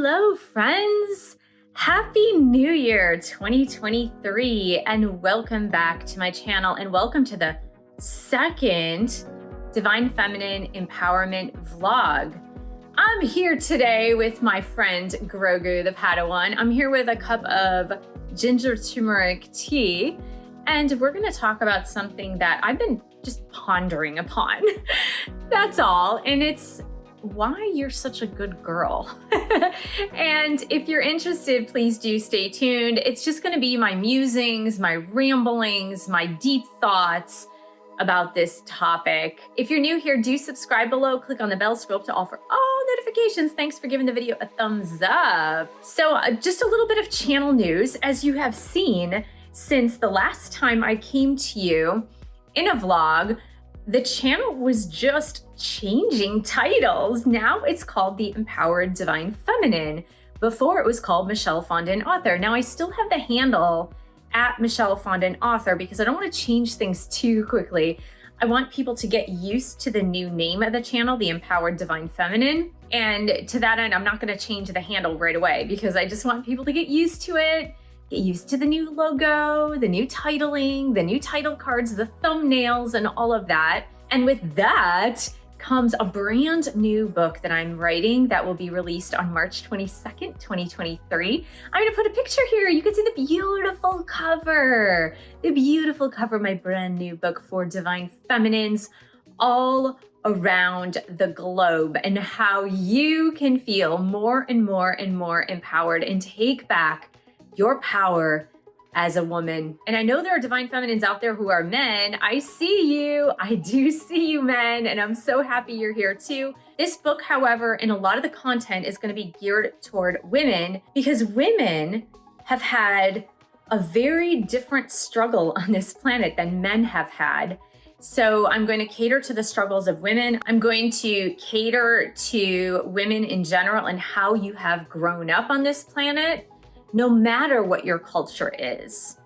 Hello, friends. Happy New Year 2023, and welcome back to my channel, and welcome to the second Divine Feminine Empowerment vlog. I'm here today with my friend Grogu the Padawan. I'm here with a cup of ginger turmeric tea, and we're going to talk about something that I've been just pondering upon. That's all, and it's why you're such a good girl. And if you're interested, please do stay tuned. It's just going to be my musings, my ramblings, my deep thoughts about this topic. If you're new here, do subscribe below, click on the bell, scroll up to all for all notifications. Thanks for giving the video a thumbs up. So just a little bit of channel news. As you have seen, since the last time I came to you in a vlog, the channel was just changing titles. Now it's called the Empowered Divine Feminine. Before it was called Michelle Fondin Author. Now I still have the handle at Michelle Fondin Author because I don't want to change things too quickly. I want people to get used to the new name of the channel, the Empowered Divine Feminine. And to that end, I'm not going to change the handle right away because I just want people to get used to it. Get used to the new logo, the new titling, the new title cards, the thumbnails, and all of that. And with that comes a brand new book that I'm writing that will be released on March 22nd, 2023. I'm gonna put a picture here. You can see the beautiful cover of my brand new book for Divine Feminines all around the globe, and how you can feel more and more and more empowered and take back your power as a woman. And I know there are divine feminines out there who are men. I see you. I do see you, men, and I'm so happy you're here too. This book, however, and a lot of the content is going to be geared toward women because women have had a very different struggle on this planet than men have had. So I'm going to cater to the struggles of women. I'm going to cater to women in general and how you have grown up on this planet, no matter what your culture is.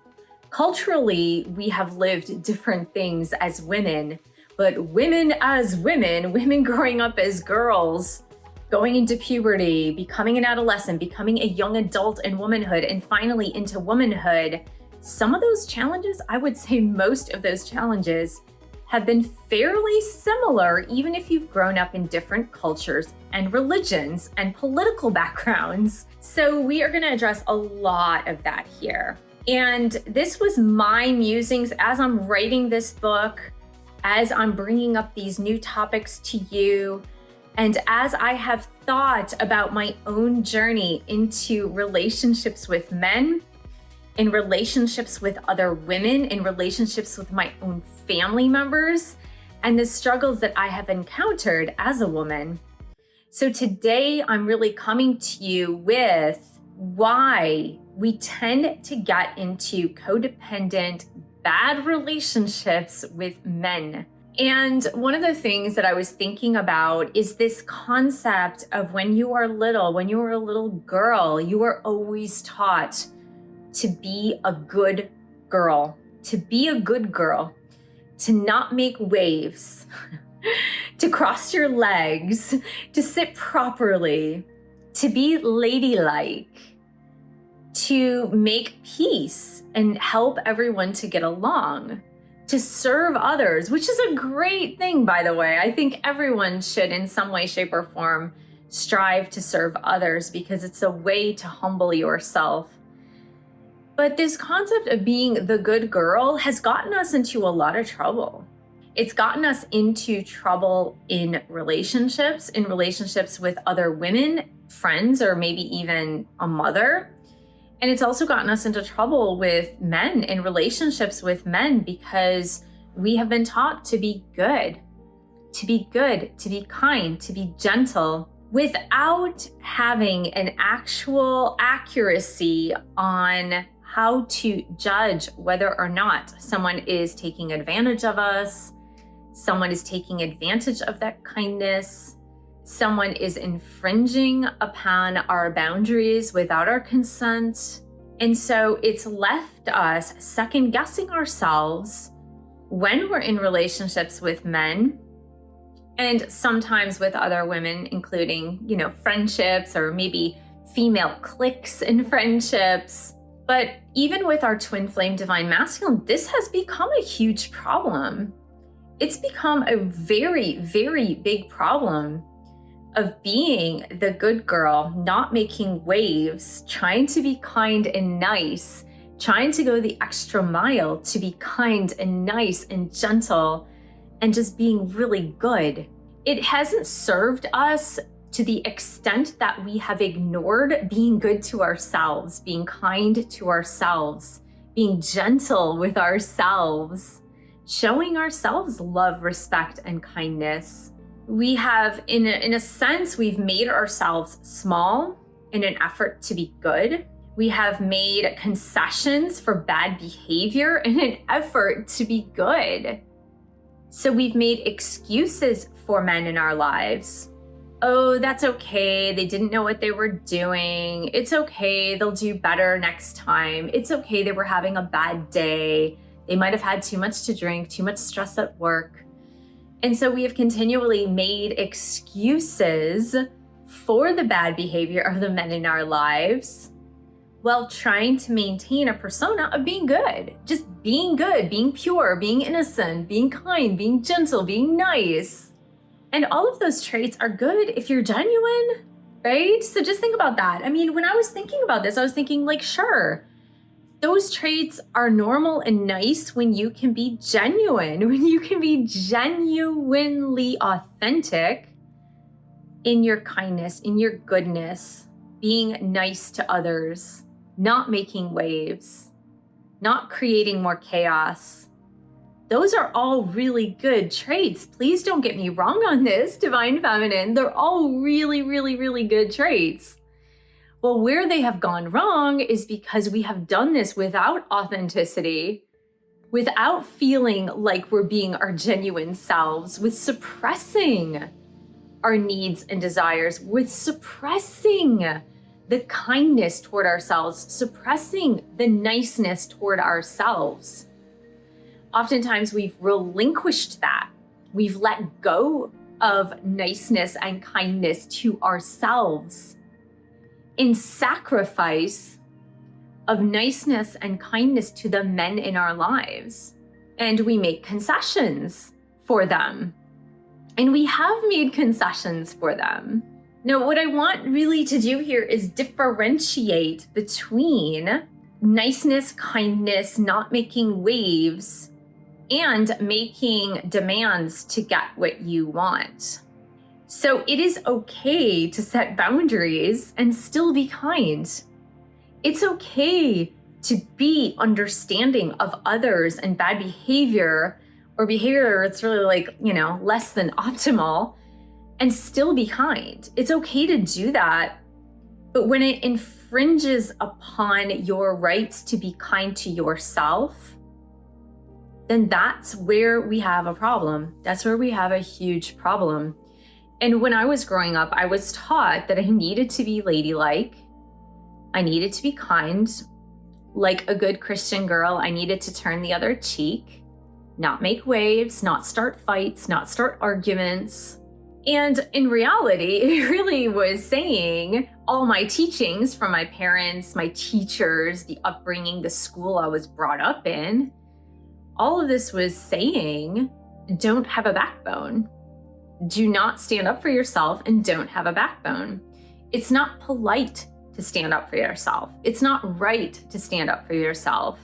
Culturally, we have lived different things as women, but women as women growing up as girls, going into puberty, becoming an adolescent, becoming a young adult in womanhood, and finally into womanhood, some of those challenges, I would say most of those challenges, have been fairly similar, even if you've grown up in different cultures and religions and political backgrounds. So we are going to address a lot of that here. And this was my musings as I'm writing this book, as I'm bringing up these new topics to you, and as I have thought about my own journey into relationships with men, in relationships with other women, in relationships with my own family members, and the struggles that I have encountered as a woman. So today I'm really coming to you with why we tend to get into codependent, bad relationships with men. And one of the things that I was thinking about is this concept of when you are little, when you were a little girl, you were always taught to be a good girl, to be a good girl, to not make waves, to cross your legs, to sit properly, to be ladylike, to make peace and help everyone to get along, to serve others, which is a great thing, by the way. I think everyone should, in some way, shape, or form, strive to serve others because it's a way to humble yourself. But this concept of being the good girl has gotten us into a lot of trouble. It's gotten us into trouble in relationships with other women, friends, or maybe even a mother. And it's also gotten us into trouble with men, in relationships with men, because we have been taught to be good, to be kind, to be gentle, without having an actual accuracy on how to judge whether or not someone is taking advantage of us, someone is taking advantage of that kindness, someone is infringing upon our boundaries without our consent. And so it's left us second guessing ourselves when we're in relationships with men and sometimes with other women, including, friendships or maybe female cliques in friendships. But even with our twin flame divine masculine, this has become a huge problem. It's become a very, very big problem of being the good girl, not making waves, trying to be kind and nice, trying to go the extra mile to be kind and nice and gentle and just being really good. It hasn't served us to the extent that we have ignored being good to ourselves, being kind to ourselves, being gentle with ourselves, showing ourselves love, respect, and kindness. We have, in a sense, we've made ourselves small in an effort to be good. We have made concessions for bad behavior in an effort to be good. So we've made excuses for men in our lives. Oh, that's okay. They didn't know what they were doing. It's okay. They'll do better next time. It's okay. They were having a bad day. They might have had too much to drink, too much stress at work. And so we have continually made excuses for the bad behavior of the men in our lives while trying to maintain a persona of being good. Just being good, being pure, being innocent, being kind, being gentle, being nice. And all of those traits are good if you're genuine, right? So just think about that. I mean, when I was thinking about this, I was thinking like, sure, those traits are normal and nice when you can be genuine, when you can be genuinely authentic in your kindness, in your goodness, being nice to others, not making waves, not creating more chaos. Those are all really good traits. Please don't get me wrong on this, Divine Feminine. They're all really, really, really good traits. Well, where they have gone wrong is because we have done this without authenticity, without feeling like we're being our genuine selves, with suppressing our needs and desires, with suppressing the kindness toward ourselves, suppressing the niceness toward ourselves. Oftentimes we've relinquished that. We've let go of niceness and kindness to ourselves in sacrifice of niceness and kindness to the men in our lives. And we make concessions for them. And we have made concessions for them. Now, what I want really to do here is differentiate between niceness, kindness, not making waves, and making demands to get what you want. So it is okay to set boundaries and still be kind. It's okay to be understanding of others and bad behavior or behavior that's really like, less than optimal, and still be kind. It's okay to do that. But when it infringes upon your rights to be kind to yourself, then that's where we have a problem. That's where we have a huge problem. And when I was growing up, I was taught that I needed to be ladylike. I needed to be kind. Like a good Christian girl, I needed to turn the other cheek, not make waves, not start fights, not start arguments. And in reality, it really was saying all my teachings from my parents, my teachers, the upbringing, the school I was brought up in, all of this was saying, don't have a backbone. Do not stand up for yourself and don't have a backbone. It's not polite to stand up for yourself. It's not right to stand up for yourself.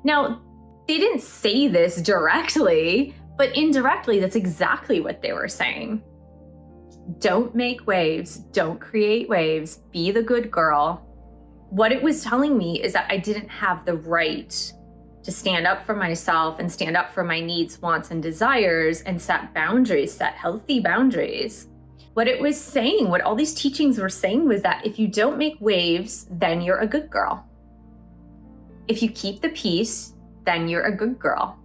Now, they didn't say this directly, but indirectly, that's exactly what they were saying. Don't make waves. Don't create waves. Be the good girl. What it was telling me is that I didn't have the right to stand up for myself and stand up for my needs, wants, and desires and set boundaries, set healthy boundaries. What it was saying, what all these teachings were saying was that if you don't make waves, then you're a good girl. If you keep the peace, then you're a good girl.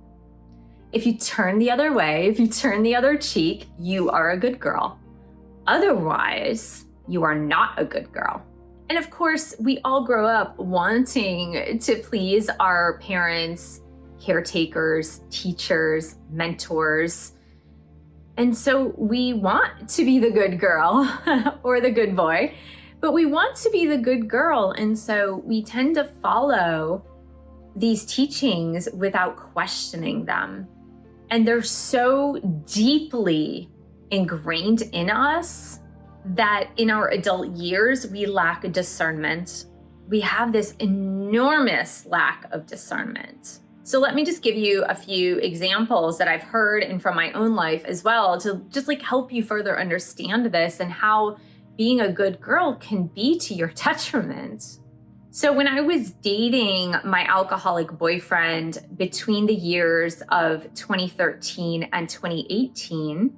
If you turn the other way, if you turn the other cheek, you are a good girl. Otherwise, you are not a good girl. And of course, we all grow up wanting to please our parents, caretakers, teachers, mentors. And so we want to be the good girl or the good boy, But we want to be the good girl, and so we tend to follow these teachings without questioning them. And they're so deeply ingrained in us that in our adult years, we lack discernment. We have this enormous lack of discernment. So let me just give you a few examples that I've heard and from my own life as well to just like help you further understand this and how being a good girl can be to your detriment. So when I was dating my alcoholic boyfriend between the years of 2013 and 2018,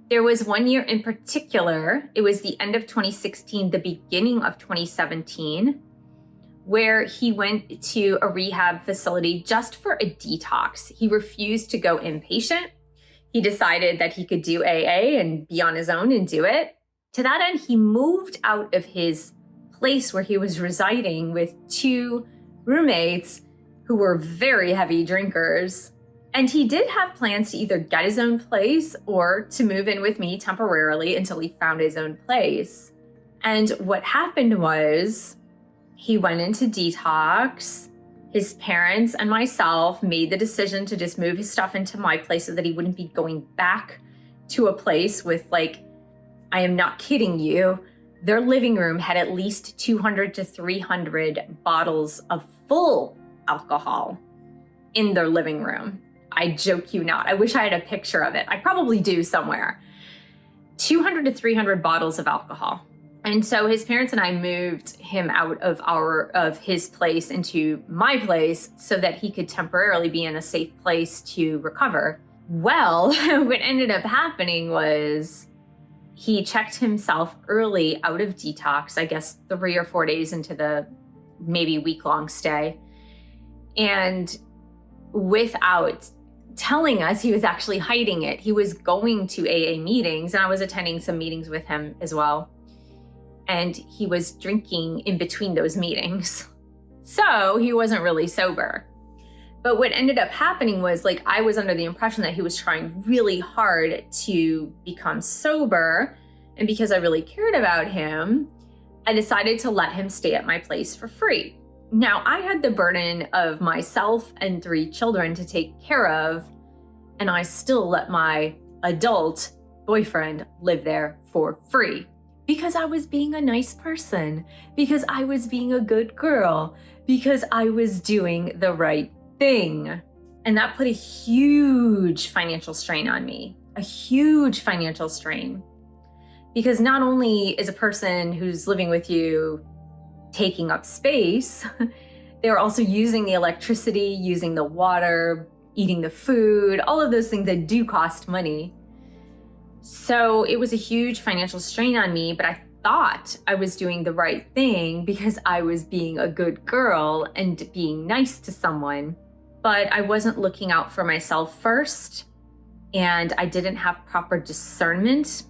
there was one year in particular, it was the end of 2016, the beginning of 2017, where he went to a rehab facility just for a detox. He refused to go inpatient. He decided that he could do AA and be on his own and do it. To that end, he moved out of his place where he was residing with 2 roommates who were very heavy drinkers. And he did have plans to either get his own place or to move in with me temporarily until he found his own place. And what happened was he went into detox. His parents and myself made the decision to just move his stuff into my place so that he wouldn't be going back to a place with, like, I am not kidding you, their living room had at least 200 to 300 bottles of full alcohol in their living room. I joke you not. I wish I had a picture of it. I probably do somewhere. 200 to 300 bottles of alcohol. And so his parents and I moved him out of his place into my place so that he could temporarily be in a safe place to recover. Well, what ended up happening was he checked himself early out of detox, I guess 3 or 4 days into the maybe week-long stay. And without telling us, he was actually hiding it. He was going to AA meetings, and I was attending some meetings with him as well. And he was drinking in between those meetings. So he wasn't really sober. But what ended up happening was, like, I was under the impression that he was trying really hard to become sober. And because I really cared about him, I decided to let him stay at my place for free. Now, I had the burden of myself and 3 children to take care of, and I still let my adult boyfriend live there for free because I was being a nice person, because I was being a good girl, because I was doing the right thing. And that put a huge financial strain on me, a huge financial strain. Because not only is a person who's living with you taking up space, they're also using the electricity, using the water, eating the food, all of those things that do cost money. So it was a huge financial strain on me, but I thought I was doing the right thing because I was being a good girl and being nice to someone. But I wasn't looking out for myself first, and I didn't have proper discernment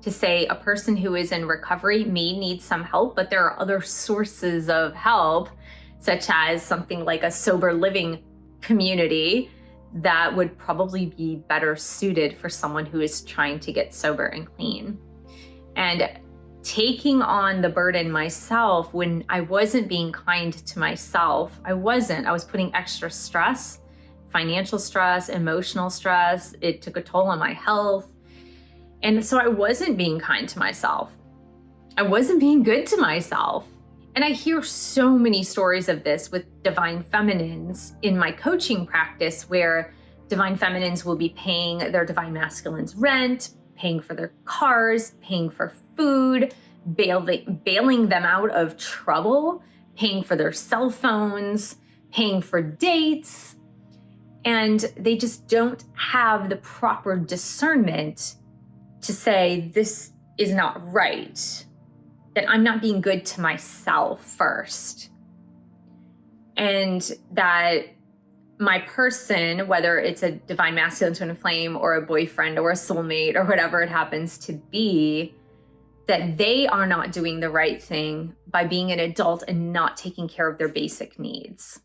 to say a person who is in recovery may need some help, but there are other sources of help, such as something like a sober living community that would probably be better suited for someone who is trying to get sober and clean. And taking on the burden myself when I wasn't being kind to myself, I was putting extra stress, financial stress, emotional stress. It took a toll on my health. And so I wasn't being kind to myself. I wasn't being good to myself. And I hear so many stories of this with divine feminines in my coaching practice, where divine feminines will be paying their divine masculines rent, paying for their cars, paying for food, bailing them out of trouble, paying for their cell phones, paying for dates. And they just don't have the proper discernment to say, this is not right, that I'm not being good to myself first. And that my person, whether it's a divine masculine twin flame or a boyfriend or a soulmate or whatever it happens to be, that they are not doing the right thing by being an adult and not taking care of their basic needs.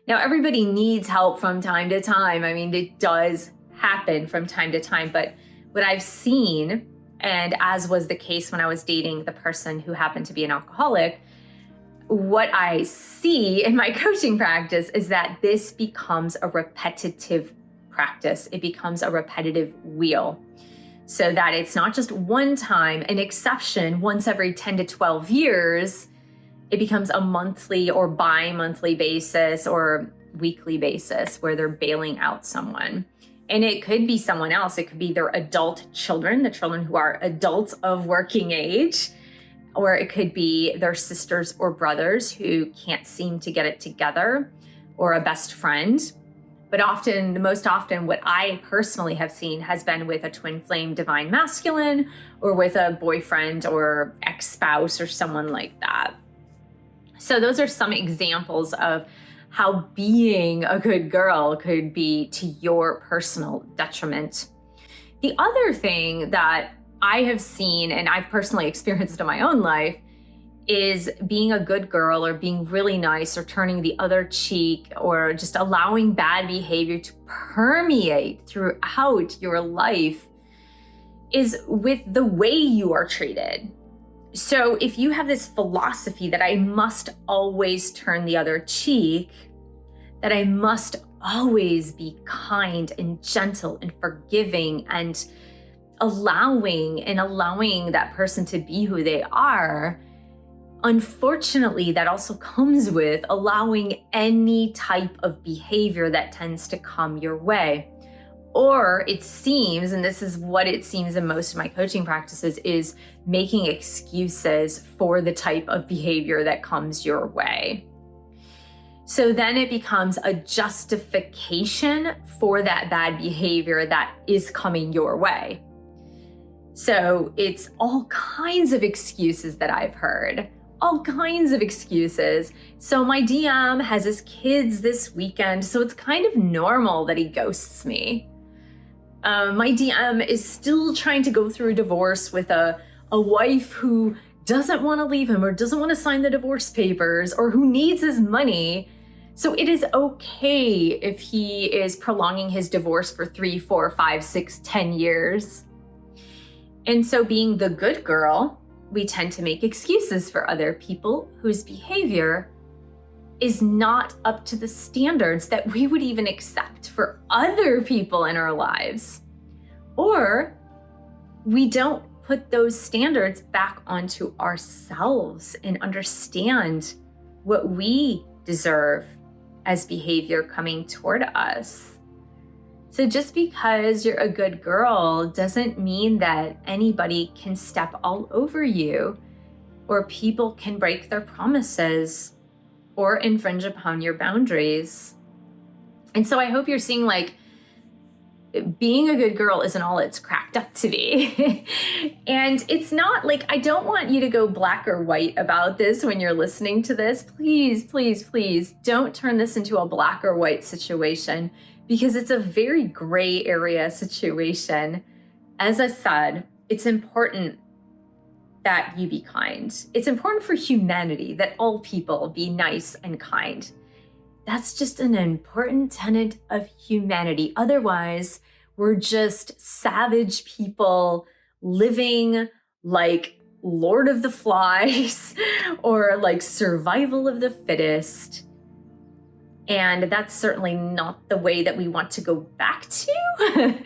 Now, everybody needs help from time to time. I mean, it does happen from time to time, but what I've seen And as was the case when I was dating the person who happened to be an alcoholic, what I see in my coaching practice is that this becomes a repetitive practice. It becomes a repetitive wheel, so that it's not just one time, an exception once every 10 to 12 years. It becomes a monthly or bi-monthly basis or weekly basis where they're bailing out someone. And it could be someone else. It could be their adult children, the children who are adults of working age, or it could be their sisters or brothers who can't seem to get it together, or a best friend. But most often, what I personally have seen has been with a twin flame divine masculine, or with a boyfriend or ex-spouse or someone like that. So those are some examples of how being a good girl could be to your personal detriment. The other thing that I have seen, and I've personally experienced in my own life, is being a good girl or being really nice or turning the other cheek or just allowing bad behavior to permeate throughout your life is with the way you are treated. So if you have this philosophy that I must always turn the other cheek, that I must always be kind and gentle and forgiving and allowing that person to be who they are, unfortunately, that also comes with allowing any type of behavior that tends to come your way. Or it seems, and this is what it seems in most of my coaching practices, is making excuses for the type of behavior that comes your way. So then it becomes a justification for that bad behavior that is coming your way. So it's all kinds of excuses that I've heard. All kinds of excuses. So my DM has his kids this weekend, so it's kind of normal that he ghosts me. My DM is still trying to go through a divorce with a wife who doesn't want to leave him or doesn't want to sign the divorce papers or who needs his money. So it is okay if he is prolonging his divorce for 3, 4, 5, 6, 10 years. And so being the good girl, we tend to make excuses for other people whose behavior is not up to the standards that we would even accept for other people in our lives. Or we don't put those standards back onto ourselves and understand what we deserve as behavior coming toward us. So just because you're a good girl doesn't mean that anybody can step all over you, or people can break their promises or infringe upon your boundaries. And so I hope you're seeing, like, being a good girl isn't all it's cracked up to be. And it's not like, I don't want you to go black or white about this when you're listening to this. Please, please, please don't turn this into a black or white situation, because it's a very gray area situation. As I said, it's important that you be kind. It's important for humanity that all people be nice and kind. That's just an important tenet of humanity. Otherwise, we're just savage people living like Lord of the Flies or like survival of the fittest. And that's certainly not the way that we want to go back to.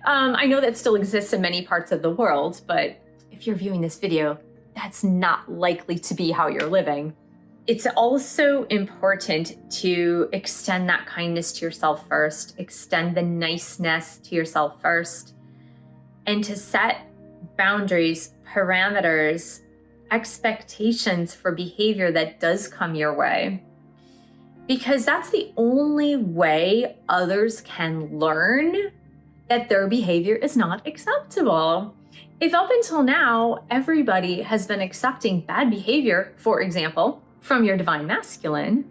I know that still exists in many parts of the world, but if you're viewing this video, that's not likely to be how you're living. It's also important to extend that kindness to yourself first, extend the niceness to yourself first, and to set boundaries, parameters, expectations for behavior that does come your way. Because that's the only way others can learn that their behavior is not acceptable. If up until now, everybody has been accepting bad behavior, for example, from your divine masculine,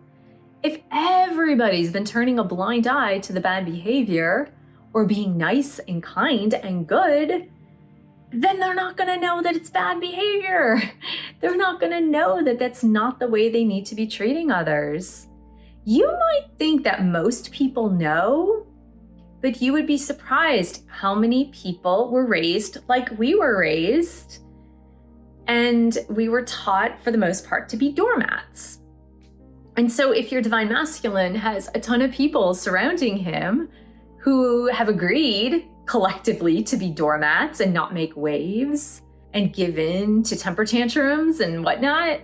if everybody's been turning a blind eye to the bad behavior or being nice and kind and good, then they're not going to know that it's bad behavior. They're not going to know that that's not the way they need to be treating others. You might think that most people know, but you would be surprised how many people were raised like we were raised. And we were taught, for the most part, to be doormats. And so if your divine masculine has a ton of people surrounding him who have agreed collectively to be doormats and not make waves and give in to temper tantrums and whatnot,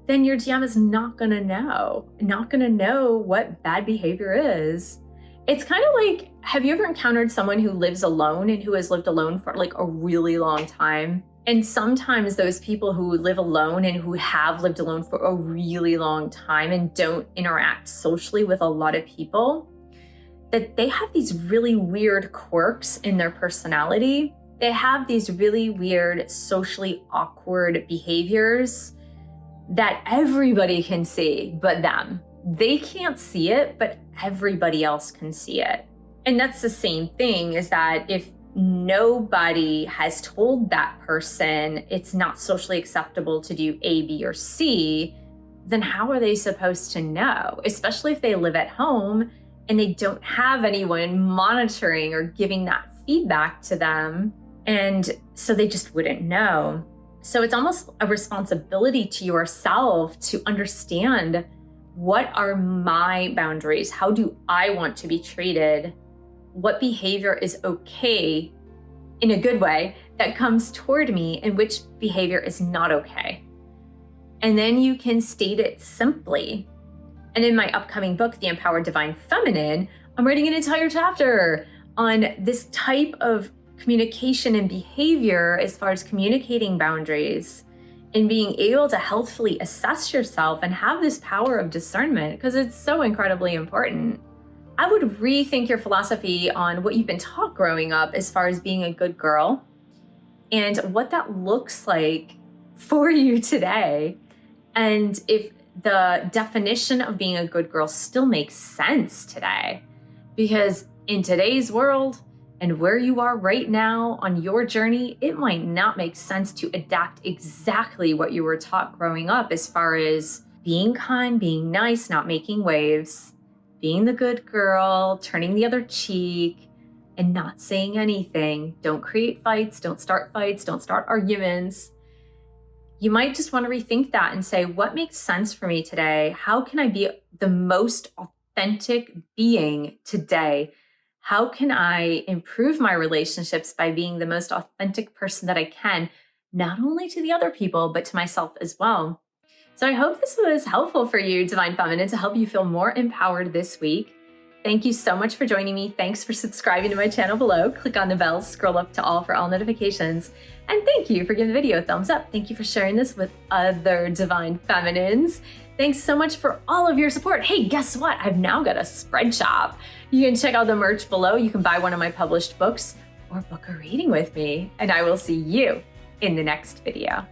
then your DM is not gonna know what bad behavior is. It's kind of like, have you ever encountered someone who lives alone and who has lived alone for like a really long time? And sometimes those people who live alone and who have lived alone for a really long time and don't interact socially with a lot of people, that they have these really weird quirks in their personality. They have these really weird, socially awkward behaviors that everybody can see but them. They can't see it, but everybody else can see it. And that's the same thing, is that if nobody has told that person it's not socially acceptable to do A, B, or C, then how are they supposed to know? Especially if they live at home and they don't have anyone monitoring or giving that feedback to them. And so they just wouldn't know. So it's almost a responsibility to yourself to understand, what are my boundaries? How do I want to be treated? What behavior is okay in a good way that comes toward me, and which behavior is not okay? And then you can state it simply. And in my upcoming book, The Empowered Divine Feminine, I'm writing an entire chapter on this type of communication and behavior as far as communicating boundaries and being able to healthfully assess yourself and have this power of discernment, because it's so incredibly important. I would rethink your philosophy on what you've been taught growing up as far as being a good girl and what that looks like for you today. And if the definition of being a good girl still makes sense today, because in today's world and where you are right now on your journey, it might not make sense to adapt exactly what you were taught growing up as far as being kind, being nice, not making waves, being the good girl, turning the other cheek, and not saying anything. Don't create fights, don't start arguments. You might just want to rethink that and say, what makes sense for me today? How can I be the most authentic being today? How can I improve my relationships by being the most authentic person that I can, not only to the other people, but to myself as well? So I hope this was helpful for you, Divine Feminine, to help you feel more empowered this week. Thank you so much for joining me. Thanks for subscribing to my channel below. Click on the bell, scroll up to all for all notifications. And thank you for giving the video a thumbs up. Thank you for sharing this with other Divine Feminines. Thanks so much for all of your support. Hey, guess what? I've now got a spread shop. You can check out the merch below. You can buy one of my published books or book a reading with me. And I will see you in the next video.